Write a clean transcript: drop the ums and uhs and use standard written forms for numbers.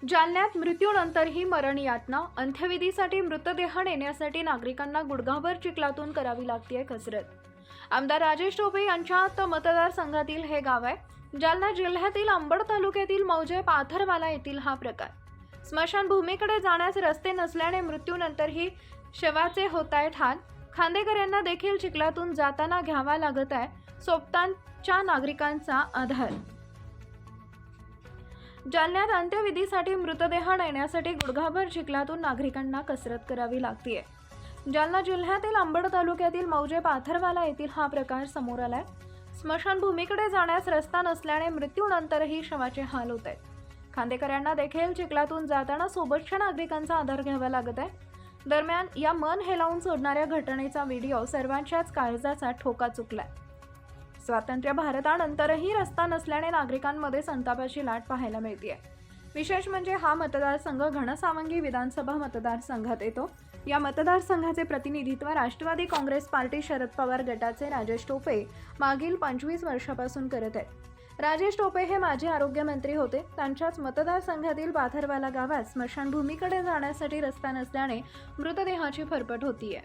जालन्यात मृत्यूनंतरही मरण यातना, अंत्यविधीसाठी मृतदेह नेण्यासाठी नागरिकांना गुडघाभर चिखलातून करावी लागतेय कसरत। आमदार राजेश टोपे यांच्या मतदारसंघातील हे गाव आहे। जालना जिल्ह्यातील अंबड तालुक्यातील मौजे पाथरवाला येथील हा प्रकार। स्मशानभूमीकडे जाण्यास रस्ते नसल्याने मृत्यूनंतरही शवाचे होतायत हाल। खांदेकऱ्यांना देखील चिखलातून जाताना घ्यावा लागत आहे सोबतांच्या नागरिकांचा आधार। जालन्यात अंत्यविधीसाठी मृतदेह नेण्यासाठी गुडघाभर चिखलातून नागरिकांना कसरत करावी लागतेय। जालना जिल्ह्यातील अंबड तालुक्यातील मौजे पाथरवाला येथील हा प्रकार समोर आलाय। स्मशानभूमीकडे जाण्यास रस्ता नसल्याने मृत्यूनंतरही शवाचे हाल होत आहेत। खांदेकऱ्यांना देखील चिखलातून जाताना सोबतच्या नागरिकांचा आधार घ्यावा लागत आहे। दरम्यान या मन हेलावून सोडणाऱ्या घटनेचा व्हिडिओ सर्वांच्याच काळजाचा ठोका चुकलाय। स्वातंत्र्य भारतानंतरही रस्ता नसल्याने नागरिकांमध्ये संतापाची लाट पाहायला मिळते। विशेष म्हणजे हा मतदारसंघ घनसावंगी विधानसभा मतदारसंघात येतो। या मतदारसंघाचे प्रतिनिधित्व राष्ट्रवादी काँग्रेस पार्टी शरद पवार गटाचे राजेश टोपे मागील 25 वर्षापासून करत आहेत। राजेश टोपे हे माजी आरोग्यमंत्री होते। त्यांच्याच मतदारसंघातील पाथरवाला गावात स्मशानभूमीकडे जाण्यासाठी रस्ता नसल्याने मृतदेहाची फरफट होतीये।